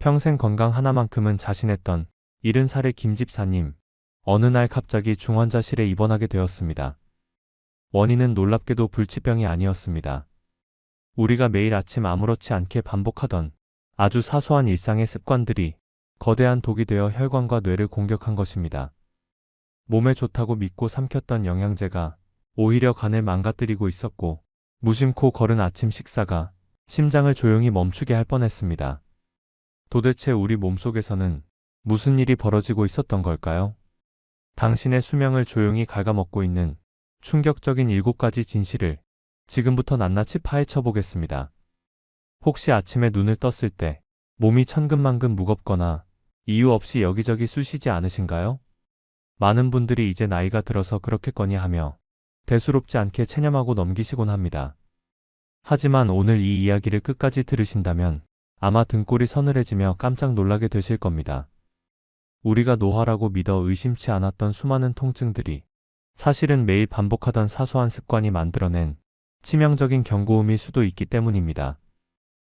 평생 건강 하나만큼은 자신했던 70살의 김 집사님. 어느 날 갑자기 중환자실에 입원하게 되었습니다. 원인은 놀랍게도 불치병이 아니었습니다. 우리가 매일 아침 아무렇지 않게 반복하던 아주 사소한 일상의 습관들이 거대한 독이 되어 혈관과 뇌를 공격한 것입니다. 몸에 좋다고 믿고 삼켰던 영양제가 오히려 간을 망가뜨리고 있었고, 무심코 거른 아침 식사가 심장을 조용히 멈추게 할 뻔했습니다. 도대체 우리 몸속에서는 무슨 일이 벌어지고 있었던 걸까요? 당신의 수명을 조용히 갉아먹고 있는 충격적인 7가지 진실을 지금부터 낱낱이 파헤쳐 보겠습니다. 혹시 아침에 눈을 떴을 때 몸이 천근만근 무겁거나 이유 없이 여기저기 쑤시지 않으신가요? 많은 분들이 이제 나이가 들어서 그렇겠거니 하며 대수롭지 않게 체념하고 넘기시곤 합니다. 하지만 오늘 이 이야기를 끝까지 들으신다면 아마 등골이 서늘해지며 깜짝 놀라게 되실 겁니다. 우리가 노화라고 믿어 의심치 않았던 수많은 통증들이 사실은 매일 반복하던 사소한 습관이 만들어낸 치명적인 경고음일 수도 있기 때문입니다.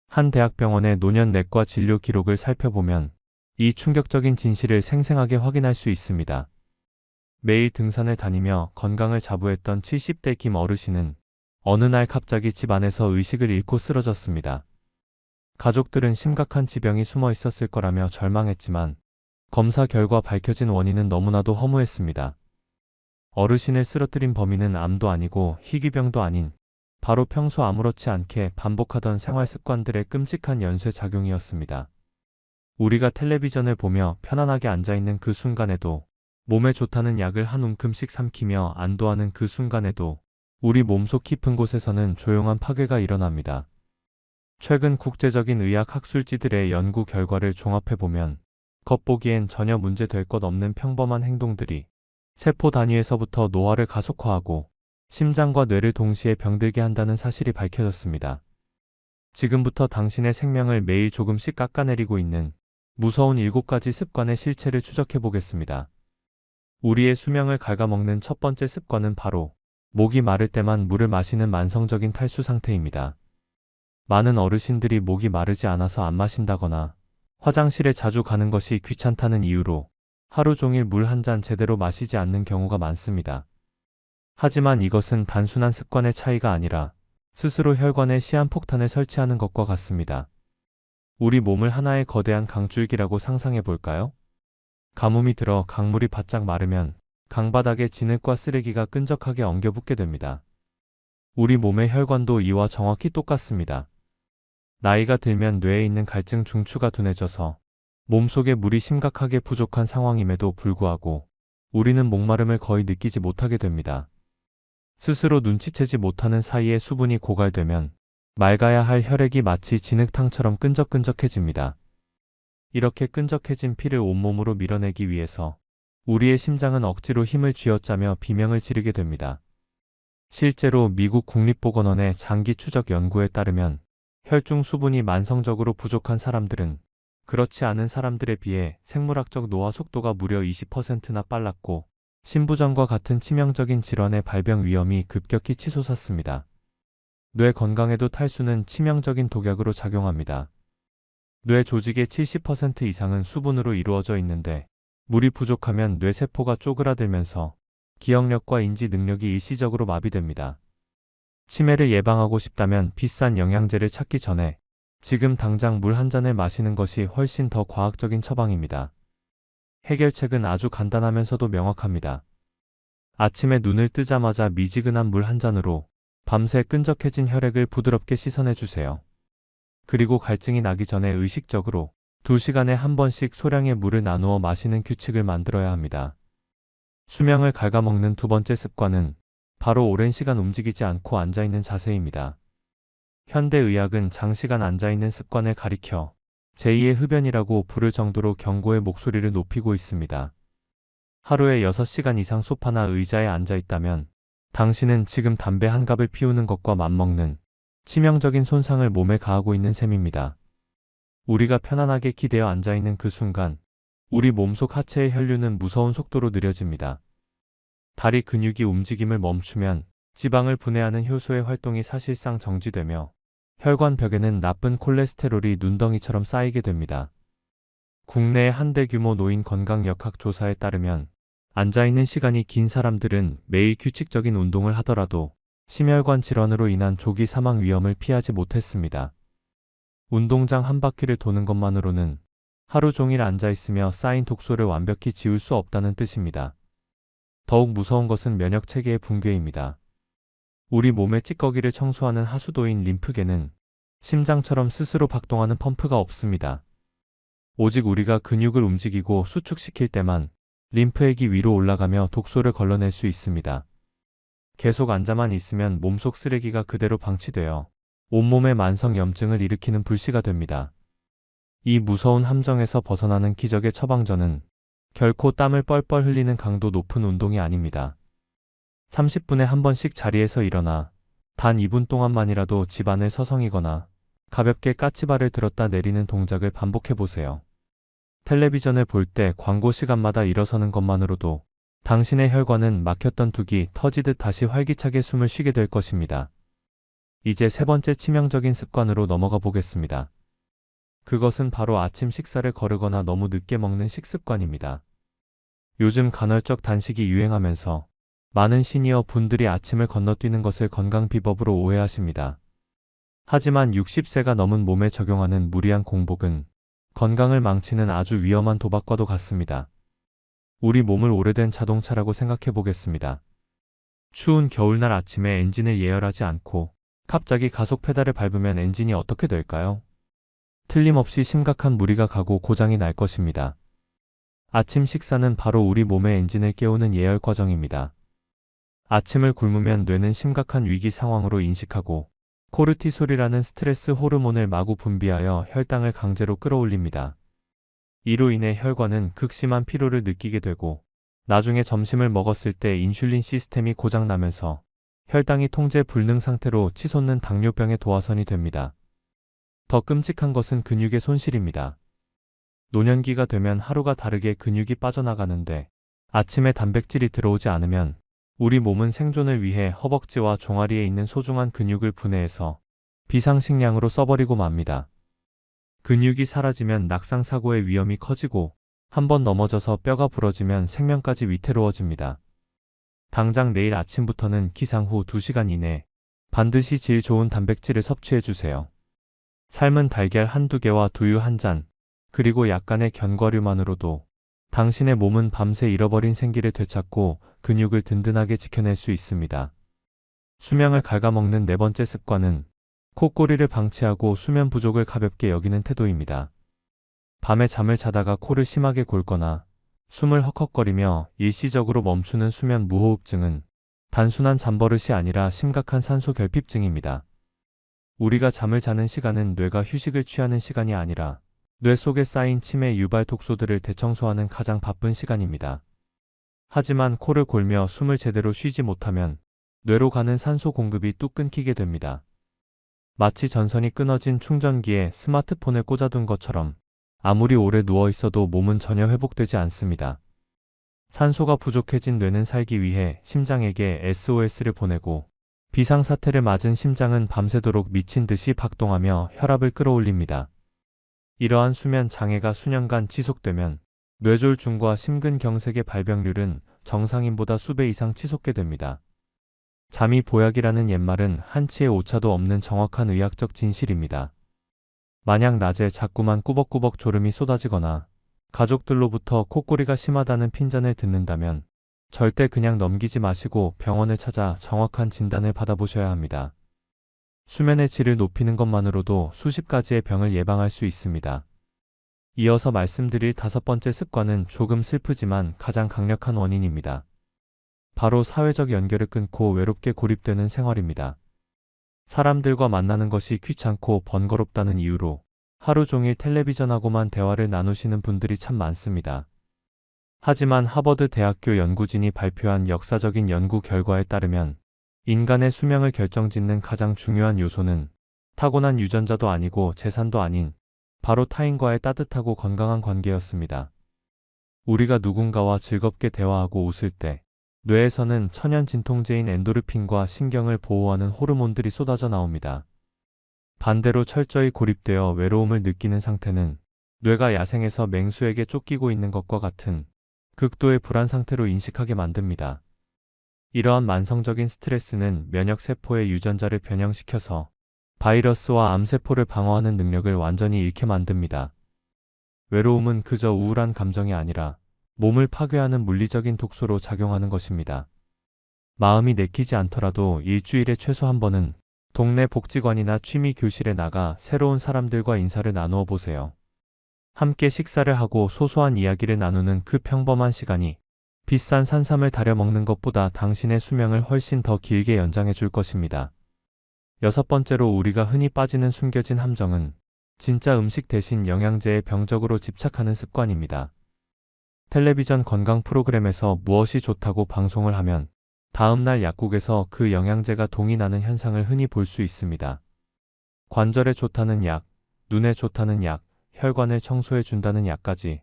한 대학병원의 노년내과 진료 기록을 살펴보면 이 충격적인 진실을 생생하게 확인할 수 있습니다. 매일 등산을 다니며 건강을 자부했던 70대 김 어르신은 어느 날 갑자기 집 안에서 의식을 잃고 쓰러졌습니다. 가족들은 심각한 지병이 숨어 있었을 거라며 절망했지만 검사 결과 밝혀진 원인은 너무나도 허무했습니다. 어르신을 쓰러뜨린 범인은 암도 아니고 희귀병도 아닌 바로 평소 아무렇지 않게 반복하던 생활 습관들의 끔찍한 연쇄작용이었습니다. 우리가 텔레비전을 보며 편안하게 앉아있는 그 순간에도, 몸에 좋다는 약을 한 움큼씩 삼키며 안도하는 그 순간에도 우리 몸속 깊은 곳에서는 조용한 파괴가 일어납니다. 최근 국제적인 의학 학술지들의 연구 결과를 종합해보면 겉보기엔 전혀 문제될 것 없는 평범한 행동들이 세포 단위에서부터 노화를 가속화하고 심장과 뇌를 동시에 병들게 한다는 사실이 밝혀졌습니다. 지금부터 당신의 생명을 매일 조금씩 깎아내리고 있는 무서운 7가지 습관의 실체를 추적해보겠습니다. 우리의 수명을 갉아먹는 첫 번째 습관은 바로 목이 마를 때만 물을 마시는 만성적인 탈수 상태입니다. 많은 어르신들이 목이 마르지 않아서 안 마신다거나 화장실에 자주 가는 것이 귀찮다는 이유로 하루 종일 물 한 잔 제대로 마시지 않는 경우가 많습니다. 하지만 이것은 단순한 습관의 차이가 아니라 스스로 혈관에 시한폭탄을 설치하는 것과 같습니다. 우리 몸을 하나의 거대한 강줄기라고 상상해 볼까요? 가뭄이 들어 강물이 바짝 마르면 강바닥에 진흙과 쓰레기가 끈적하게 엉겨붙게 됩니다. 우리 몸의 혈관도 이와 정확히 똑같습니다. 나이가 들면 뇌에 있는 갈증 중추가 둔해져서 몸속에 물이 심각하게 부족한 상황임에도 불구하고 우리는 목마름을 거의 느끼지 못하게 됩니다. 스스로 눈치채지 못하는 사이에 수분이 고갈되면 맑아야 할 혈액이 마치 진흙탕처럼 끈적끈적해집니다. 이렇게 끈적해진 피를 온몸으로 밀어내기 위해서 우리의 심장은 억지로 힘을 쥐어짜며 비명을 지르게 됩니다. 실제로 미국 국립보건원의 장기 추적 연구에 따르면 혈중 수분이 만성적으로 부족한 사람들은 그렇지 않은 사람들에 비해 생물학적 노화 속도가 무려 20%나 빨랐고 심부전과 같은 치명적인 질환의 발병 위험이 급격히 치솟았습니다. 뇌 건강에도 탈수는 치명적인 독약으로 작용합니다. 뇌 조직의 70% 이상은 수분으로 이루어져 있는데 물이 부족하면 뇌세포가 쪼그라들면서 기억력과 인지 능력이 일시적으로 마비됩니다. 치매를 예방하고 싶다면 비싼 영양제를 찾기 전에 지금 당장 물 한 잔을 마시는 것이 훨씬 더 과학적인 처방입니다. 해결책은 아주 간단하면서도 명확합니다. 아침에 눈을 뜨자마자 미지근한 물 한 잔으로 밤새 끈적해진 혈액을 부드럽게 씻어내주세요. 그리고 갈증이 나기 전에 의식적으로 2시간에 한 번씩 소량의 물을 나누어 마시는 규칙을 만들어야 합니다. 수명을 갉아먹는 두 번째 습관은 바로 오랜 시간 움직이지 않고 앉아있는 자세입니다. 현대의학은 장시간 앉아있는 습관을 가리켜 제2의 흡연이라고 부를 정도로 경고의 목소리를 높이고 있습니다. 하루에 6시간 이상 소파나 의자에 앉아있다면 당신은 지금 담배 한 갑을 피우는 것과 맞먹는 치명적인 손상을 몸에 가하고 있는 셈입니다. 우리가 편안하게 기대어 앉아있는 그 순간 우리 몸속 하체의 혈류는 무서운 속도로 느려집니다. 다리 근육이 움직임을 멈추면 지방을 분해하는 효소의 활동이 사실상 정지되며 혈관 벽에는 나쁜 콜레스테롤이 눈덩이처럼 쌓이게 됩니다. 국내의 한 대규모 노인 건강 역학 조사에 따르면 앉아있는 시간이 긴 사람들은 매일 규칙적인 운동을 하더라도 심혈관 질환으로 인한 조기 사망 위험을 피하지 못했습니다. 운동장 한 바퀴를 도는 것만으로는 하루 종일 앉아있으며 쌓인 독소를 완벽히 지울 수 없다는 뜻입니다. 더욱 무서운 것은 면역 체계의 붕괴입니다. 우리 몸의 찌꺼기를 청소하는 하수도인 림프계는 심장처럼 스스로 박동하는 펌프가 없습니다. 오직 우리가 근육을 움직이고 수축시킬 때만 림프액이 위로 올라가며 독소를 걸러낼 수 있습니다. 계속 앉아만 있으면 몸속 쓰레기가 그대로 방치되어 온몸에 만성 염증을 일으키는 불씨가 됩니다. 이 무서운 함정에서 벗어나는 기적의 처방전은 결코 땀을 뻘뻘 흘리는 강도 높은 운동이 아닙니다. 30분에 한 번씩 자리에서 일어나 단 2분 동안만이라도 집안을 서성이거나 가볍게 까치발을 들었다 내리는 동작을 반복해보세요. 텔레비전을 볼 때 광고 시간마다 일어서는 것만으로도 당신의 혈관은 막혔던 둑이 터지듯 다시 활기차게 숨을 쉬게 될 것입니다. 이제 세 번째 치명적인 습관으로 넘어가 보겠습니다. 그것은 바로 아침 식사를 거르거나 너무 늦게 먹는 식습관입니다. 요즘 간헐적 단식이 유행하면서 많은 시니어 분들이 아침을 건너뛰는 것을 건강 비법으로 오해하십니다. 하지만 60세가 넘은 몸에 적용하는 무리한 공복은 건강을 망치는 아주 위험한 도박과도 같습니다. 우리 몸을 오래된 자동차라고 생각해 보겠습니다. 추운 겨울날 아침에 엔진을 예열하지 않고 갑자기 가속 페달을 밟으면 엔진이 어떻게 될까요? 틀림없이 심각한 무리가 가고 고장이 날 것입니다. 아침 식사는 바로 우리 몸의 엔진을 깨우는 예열 과정입니다. 아침을 굶으면 뇌는 심각한 위기 상황으로 인식하고 코르티솔이라는 스트레스 호르몬을 마구 분비하여 혈당을 강제로 끌어올립니다. 이로 인해 혈관은 극심한 피로를 느끼게 되고 나중에 점심을 먹었을 때 인슐린 시스템이 고장나면서 혈당이 통제 불능 상태로 치솟는 당뇨병의 도화선이 됩니다. 더 끔찍한 것은 근육의 손실입니다. 노년기가 되면 하루가 다르게 근육이 빠져나가는데 아침에 단백질이 들어오지 않으면 우리 몸은 생존을 위해 허벅지와 종아리에 있는 소중한 근육을 분해해서 비상식량으로 써버리고 맙니다. 근육이 사라지면 낙상사고의 위험이 커지고 한번 넘어져서 뼈가 부러지면 생명까지 위태로워집니다. 당장 내일 아침부터는 기상 후 2시간 이내 반드시 질 좋은 단백질을 섭취해주세요. 삶은 달걀 한두 개와 두유 한 잔, 그리고 약간의 견과류만으로도 당신의 몸은 밤새 잃어버린 생기를 되찾고 근육을 든든하게 지켜낼 수 있습니다. 수명을 갉아먹는 네 번째 습관은 코골이를 방치하고 수면 부족을 가볍게 여기는 태도입니다. 밤에 잠을 자다가 코를 심하게 골거나 숨을 헉헉거리며 일시적으로 멈추는 수면 무호흡증은 단순한 잠버릇이 아니라 심각한 산소 결핍증입니다. 우리가 잠을 자는 시간은 뇌가 휴식을 취하는 시간이 아니라 뇌 속에 쌓인 치매 유발 독소들을 대청소하는 가장 바쁜 시간입니다. 하지만 코를 골며 숨을 제대로 쉬지 못하면 뇌로 가는 산소 공급이 뚝 끊기게 됩니다. 마치 전선이 끊어진 충전기에 스마트폰을 꽂아둔 것처럼 아무리 오래 누워 있어도 몸은 전혀 회복되지 않습니다. 산소가 부족해진 뇌는 살기 위해 심장에게 SOS를 보내고 비상사태를 맞은 심장은 밤새도록 미친 듯이 박동하며 혈압을 끌어올립니다. 이러한 수면 장애가 수년간 지속되면 뇌졸중과 심근경색의 발병률은 정상인보다 수배 이상 치솟게 됩니다. 잠이 보약이라는 옛말은 한치의 오차도 없는 정확한 의학적 진실입니다. 만약 낮에 자꾸만 꾸벅꾸벅 졸음이 쏟아지거나 가족들로부터 코골이가 심하다는 핀잔을 듣는다면 절대 그냥 넘기지 마시고 병원을 찾아 정확한 진단을 받아보셔야 합니다. 수면의 질을 높이는 것만으로도 수십 가지의 병을 예방할 수 있습니다. 이어서 말씀드릴 다섯 번째 습관은 조금 슬프지만 가장 강력한 원인입니다. 바로 사회적 연결을 끊고 외롭게 고립되는 생활입니다. 사람들과 만나는 것이 귀찮고 번거롭다는 이유로 하루 종일 텔레비전하고만 대화를 나누시는 분들이 참 많습니다. 하지만 하버드 대학교 연구진이 발표한 역사적인 연구 결과에 따르면 인간의 수명을 결정짓는 가장 중요한 요소는 타고난 유전자도 아니고 재산도 아닌 바로 타인과의 따뜻하고 건강한 관계였습니다. 우리가 누군가와 즐겁게 대화하고 웃을 때 뇌에서는 천연 진통제인 엔도르핀과 신경을 보호하는 호르몬들이 쏟아져 나옵니다. 반대로 철저히 고립되어 외로움을 느끼는 상태는 뇌가 야생에서 맹수에게 쫓기고 있는 것과 같은 극도의 불안 상태로 인식하게 만듭니다. 이러한 만성적인 스트레스는 면역세포의 유전자를 변형시켜서 바이러스와 암세포를 방어하는 능력을 완전히 잃게 만듭니다. 외로움은 그저 우울한 감정이 아니라 몸을 파괴하는 물리적인 독소로 작용하는 것입니다. 마음이 내키지 않더라도 일주일에 최소 한 번은 동네 복지관이나 취미 교실에 나가 새로운 사람들과 인사를 나누어 보세요. 함께 식사를 하고 소소한 이야기를 나누는 그 평범한 시간이 비싼 산삼을 다려 먹는 것보다 당신의 수명을 훨씬 더 길게 연장해 줄 것입니다. 여섯 번째로 우리가 흔히 빠지는 숨겨진 함정은 진짜 음식 대신 영양제에 병적으로 집착하는 습관입니다. 텔레비전 건강 프로그램에서 무엇이 좋다고 방송을 하면 다음날 약국에서 그 영양제가 동의나는 현상을 흔히 볼 수 있습니다. 관절에 좋다는 약, 눈에 좋다는 약, 혈관을 청소해 준다는 약까지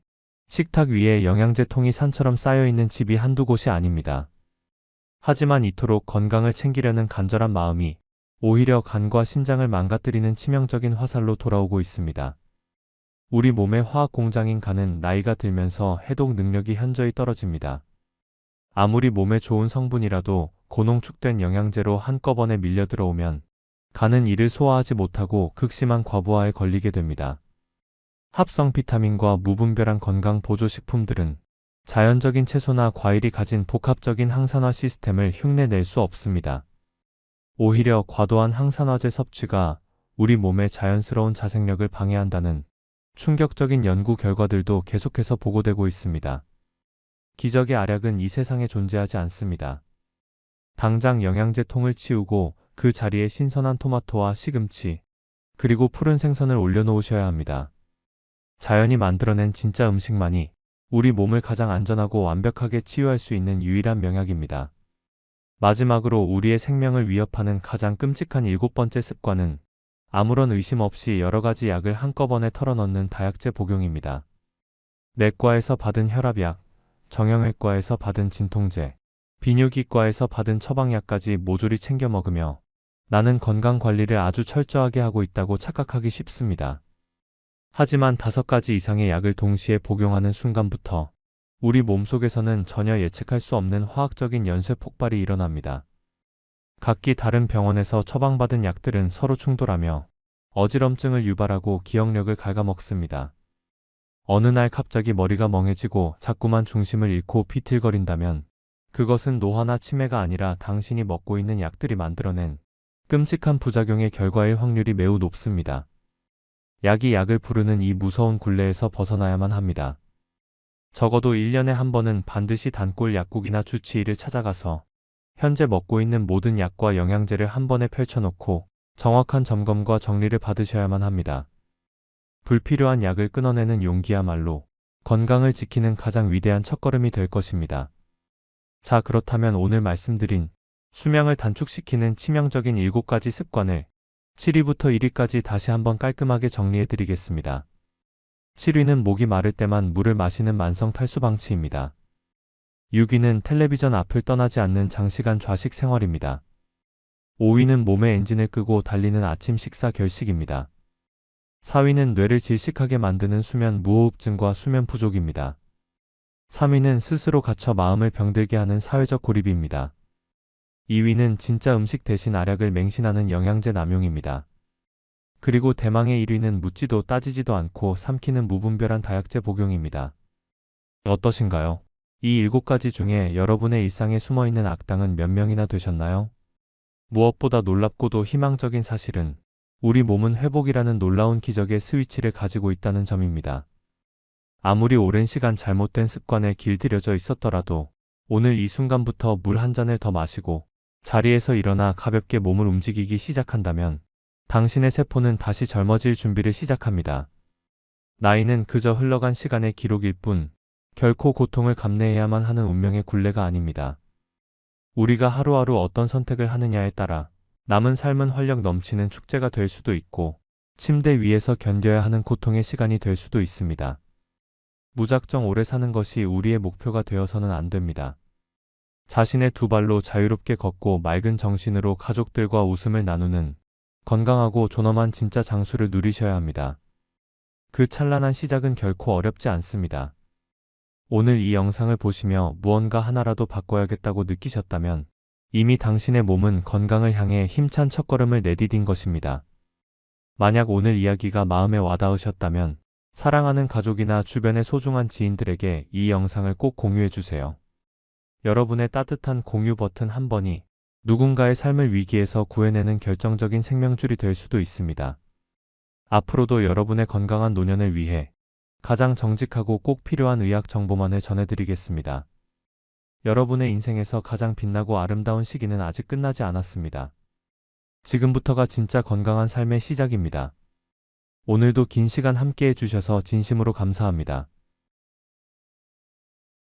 식탁 위에 영양제 통이 산처럼 쌓여있는 집이 한두 곳이 아닙니다. 하지만 이토록 건강을 챙기려는 간절한 마음이 오히려 간과 신장을 망가뜨리는 치명적인 화살로 돌아오고 있습니다. 우리 몸의 화학 공장인 간은 나이가 들면서 해독 능력이 현저히 떨어집니다. 아무리 몸에 좋은 성분이라도 고농축된 영양제로 한꺼번에 밀려 들어오면 간은 이를 소화하지 못하고 극심한 과부하에 걸리게 됩니다. 합성 비타민과 무분별한 건강 보조식품들은 자연적인 채소나 과일이 가진 복합적인 항산화 시스템을 흉내낼 수 없습니다. 오히려 과도한 항산화제 섭취가 우리 몸의 자연스러운 자생력을 방해한다는 충격적인 연구 결과들도 계속해서 보고되고 있습니다. 기적의 알약은 이 세상에 존재하지 않습니다. 당장 영양제 통을 치우고 그 자리에 신선한 토마토와 시금치, 그리고 푸른 생선을 올려놓으셔야 합니다. 자연이 만들어낸 진짜 음식만이 우리 몸을 가장 안전하고 완벽하게 치유할 수 있는 유일한 명약입니다. 마지막으로 우리의 생명을 위협하는 가장 끔찍한 7번째 습관은 아무런 의심 없이 여러 가지 약을 한꺼번에 털어넣는 다약제 복용입니다. 내과에서 받은 혈압약, 정형외과에서 받은 진통제, 비뇨기과에서 받은 처방약까지 모조리 챙겨 먹으며 나는 건강 관리를 아주 철저하게 하고 있다고 착각하기 쉽습니다. 하지만 5가지 이상의 약을 동시에 복용하는 순간부터 우리 몸속에서는 전혀 예측할 수 없는 화학적인 연쇄 폭발이 일어납니다. 각기 다른 병원에서 처방받은 약들은 서로 충돌하며 어지럼증을 유발하고 기억력을 갉아먹습니다. 어느 날 갑자기 머리가 멍해지고 자꾸만 중심을 잃고 비틀거린다면 그것은 노화나 치매가 아니라 당신이 먹고 있는 약들이 만들어낸 끔찍한 부작용의 결과일 확률이 매우 높습니다. 약이 약을 부르는 이 무서운 굴레에서 벗어나야만 합니다. 적어도 1년에 한 번은 반드시 단골 약국이나 주치의를 찾아가서 현재 먹고 있는 모든 약과 영양제를 한 번에 펼쳐놓고 정확한 점검과 정리를 받으셔야만 합니다. 불필요한 약을 끊어내는 용기야말로 건강을 지키는 가장 위대한 첫걸음이 될 것입니다. 자, 그렇다면 오늘 말씀드린 수명을 단축시키는 치명적인 7가지 습관을 7위부터 1위까지 다시 한번 깔끔하게 정리해 드리겠습니다. 7위는 목이 마를 때만 물을 마시는 만성 탈수 방치입니다. 6위는 텔레비전 앞을 떠나지 않는 장시간 좌식 생활입니다. 5위는 몸의 엔진을 끄고 달리는 아침 식사 결식입니다. 4위는 뇌를 질식하게 만드는 수면 무호흡증과 수면 부족입니다. 3위는 스스로 갇혀 마음을 병들게 하는 사회적 고립입니다. 2위는 진짜 음식 대신 알약을 맹신하는 영양제 남용입니다. 그리고 대망의 1위는 묻지도 따지지도 않고 삼키는 무분별한 다약제 복용입니다. 어떠신가요? 이 7가지 중에 여러분의 일상에 숨어있는 악당은 몇 명이나 되셨나요? 무엇보다 놀랍고도 희망적인 사실은 우리 몸은 회복이라는 놀라운 기적의 스위치를 가지고 있다는 점입니다. 아무리 오랜 시간 잘못된 습관에 길들여져 있었더라도 오늘 이 순간부터 물 한 잔을 더 마시고 자리에서 일어나 가볍게 몸을 움직이기 시작한다면 당신의 세포는 다시 젊어질 준비를 시작합니다. 나이는 그저 흘러간 시간의 기록일 뿐 결코 고통을 감내해야만 하는 운명의 굴레가 아닙니다. 우리가 하루하루 어떤 선택을 하느냐에 따라 남은 삶은 활력 넘치는 축제가 될 수도 있고 침대 위에서 견뎌야 하는 고통의 시간이 될 수도 있습니다. 무작정 오래 사는 것이 우리의 목표가 되어서는 안 됩니다. 자신의 두 발로 자유롭게 걷고 맑은 정신으로 가족들과 웃음을 나누는 건강하고 존엄한 진짜 장수를 누리셔야 합니다. 그 찬란한 시작은 결코 어렵지 않습니다. 오늘 이 영상을 보시며 무언가 하나라도 바꿔야겠다고 느끼셨다면 이미 당신의 몸은 건강을 향해 힘찬 첫걸음을 내디딘 것입니다. 만약 오늘 이야기가 마음에 와닿으셨다면 사랑하는 가족이나 주변의 소중한 지인들에게 이 영상을 꼭 공유해 주세요. 여러분의 따뜻한 공유 버튼 한 번이 누군가의 삶을 위기에서 구해내는 결정적인 생명줄이 될 수도 있습니다. 앞으로도 여러분의 건강한 노년을 위해 가장 정직하고 꼭 필요한 의학 정보만을 전해드리겠습니다. 여러분의 인생에서 가장 빛나고 아름다운 시기는 아직 끝나지 않았습니다. 지금부터가 진짜 건강한 삶의 시작입니다. 오늘도 긴 시간 함께 해주셔서 진심으로 감사합니다.